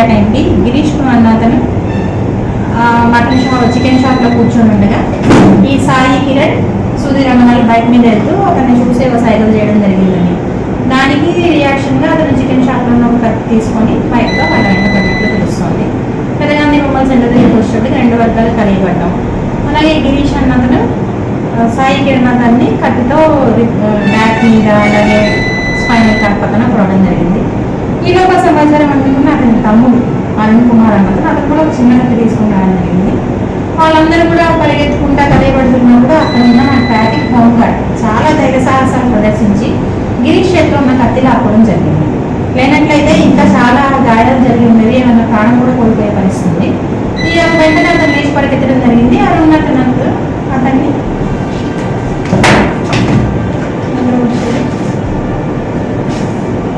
ఆ టైంకి గిరీష్ కుమార్ అతను మటన్ షాప్ చికెన్ షాప్లో కూర్చొని ఉండగా ఈ సాయి కిరణ్ సుధీర్ అన్నవాళ్ళు బైక్ మీద వెళ్తూ అతన్ని చూసి ఒక సైకిల్ చేయడం జరిగిందని, దానికి రియాక్షన్గా అతను చికెన్ షాప్లో ఉన్న ఒక కత్తి తీసుకొని బైక్తో వాళ్ళ వెంట పడినట్లు తెలుస్తుంది. పెద్దగాంధీ బొమ్మల సెంటర్ దగ్గరికి వచ్చేటప్పుడు రెండు వర్గాలు కలిగిపడ్డాం. అలాగే గిరీష్ అన్న అతను సాయి కిరణ్ అతన్ని కత్తితో బ్యాక్ మీద అలాగే స్పైనల్ కార్డ్ పక్కన కొనడం జరిగింది. ఈలోగా సమాచారం అందుకున్న అతని తమ్ముడు అరుణ్ కుమార్ అన్నతను అతను కూడా ఒక చిన్న కత్తి తీసుకుని రావడం జరిగింది. వాళ్ళందరూ కూడా పరిగెత్తుకుంటా కలయబడుతున్నప్పుడు అక్కడ ఉన్న మన ట్రాఫిక్ హోంగార్డ్ చాలా ధైర్య సాహసాలు ప్రదర్శించి గిరీష్ చేతిలో ఉన్న కత్తి లాక్కోవడం జరిగింది. లేనట్లయితే ఇంకా చాలా గాయాలు జరిగి ఉండేవి, ఏమన్నా ప్రాణం కూడా కోల్పోయే పరిస్థితుంది. ఈ వెంటనే అతను లేచి పరిగెత్తడం జరిగింది. అరుణ్ అతన్ని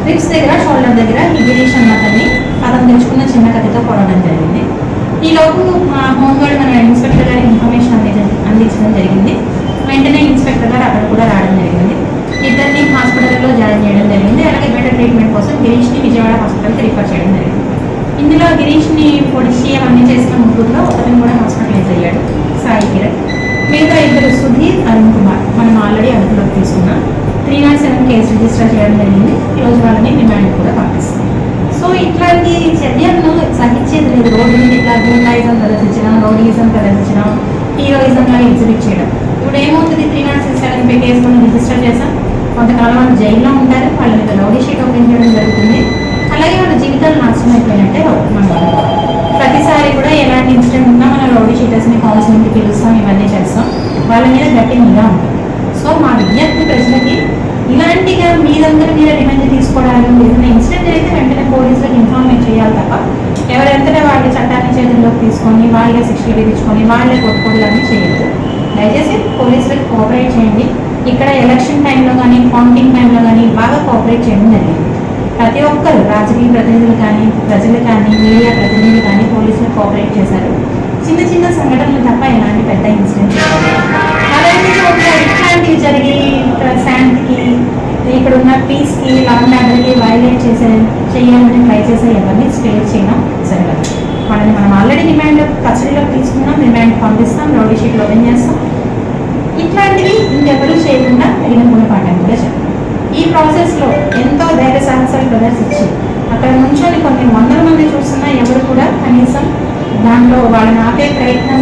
రిప్స్ దగ్గర షోల్డర్ దగ్గర ఈ గిరీష్ అన్న అతను తెచ్చుకున్న చిన్న కత్తితో కొనడం జరిగింది. ఈలోపు మా హోంగార్డ్ మన ఇన్స్పెక్టర్ గారికి ఇన్ఫర్మేషన్ అందించడం జరిగింది. వెంటనే ఇన్స్పెక్టర్ గారు అక్కడ కూడా రావడం జరిగింది. ఇద్దరిని హాస్పిటల్లో జాయిన్ చేయడం జరిగింది. అలాగే బెటర్ ట్రీట్మెంట్ కోసం గిరీష్ని విజయవాడ హాస్పిటల్కి రిఫర్ చేయడం జరిగింది. ఇందులో గిరీష్ని పొడిచి అవన్నీ చేసిన ముగ్గురులో ఒకరిని కూడా హాస్పిటలైజ్ అయ్యాడు సాయి కిరణ్. మిగతా ఇద్దరు సుధీర్, అరుణ్ కుమార్ మనం ఆల్రెడీ అదుపులోకి తీసుకున్నాం. 307 కేసు రిజిస్టర్ చేయడం జరిగింది. ఈరోజు వాళ్ళని రిమాండ్ కూడా పంపిస్తాం. సో ఇట్లాంటి చర్యలను సహించేది లేదు. రోడ్డు మీద ఇట్లా గూండాయిజం ప్రదర్శించడం, రౌడీయిజం ప్రదర్శించడం, హీరోయిజంలో ఎగ్జిబిట్ చేయడం. ఇప్పుడు ఏమవుతుంది, 307 కేసు మనం రిజిస్టర్ చేసాం. కొంతకాలం వాళ్ళు జైల్లో ఉంటారు, వాళ్ళ మీద రౌడీ షీట్ ఓపెన్ చేయడం జరుగుతుంది. అలాగే వాళ్ళ జీవితాలు నాశనం అయిపోయినట్టే మనం ప్రతిసారి కూడా ఎలాంటి ఇన్సిడెంట్ ఉన్నా మన రౌడీ షీటర్స్ని కౌన్సిలింగ్కి పిలుస్తాం, ఇవన్నీ చేస్తాం. వాళ్ళ మీద గట్టి నిఘా ఉంటుంది. సో మా విజ్ఞప్తి ప్రజలకి ఇలాంటిగా మీరందరూ మీద రివెంజ్ తీసుకోవడానికి ఏదైనా ఇన్సిడెంట్ అయితే వెంటనే పోలీసులకు ఇన్ఫార్మేట్ చేయాలి తప్ప ఎవరెంతనే వాళ్ళ చట్టాన్ని చేతుల్లోకి తీసుకొని వాళ్ళే శిక్షలు విధించుకొని వాళ్ళే కొట్టుకోవడాన్ని చేయొద్దు. దయచేసి పోలీసులకు కోఆపరేట్ చేయండి. ఇక్కడ ఎలక్షన్ టైంలో కానీ కౌంటింగ్ టైంలో కానీ బాగా కోఆపరేట్ చేయడం జరిగింది. ప్రతి ఒక్కరు రాజకీయ ప్రతినిధులు కానీ ప్రజలు కానీ మీడియా ప్రతినిధులు కానీ పోలీసులకు కోఆపరేట్ చేశారు. చిన్న చిన్న సంఘటనలు తప్ప ఎలాంటి పెద్ద ఇన్సిడెంట్స్ అలాంటి చోట్ల ఇట్లాంటివి జరిగి శాంతికి ఇక్కడ ఉన్న పీస్కి లాండ్ ఆర్డర్కి వైలేట్ చేయాలని ట్రై చేసే ఎవరిని స్పేర్ చేయడం జరగదు. వాళ్ళని మనం ఆల్రెడీ రిమాండ్ కస్టడీలోకి తీసుకున్నాం, రిమాండ్ పంపిస్తాం, రౌడీ షీట్లు ఓపెన్ చేస్తాం. ఇట్లాంటివి ఇంకెవరూ చేయకుండా తగిన గుణపాఠం కూడా చెప్పాలి. ఈ ప్రాసెస్లో ఎంతో ధైర్య సాహసాలు ప్రదర్శించి అక్కడ నుంచొని కొన్ని వందల మంది చూస్తున్నా ఎవరు కూడా కనీసం దాంట్లో వాళ్ళని ఆపే ప్రయత్నం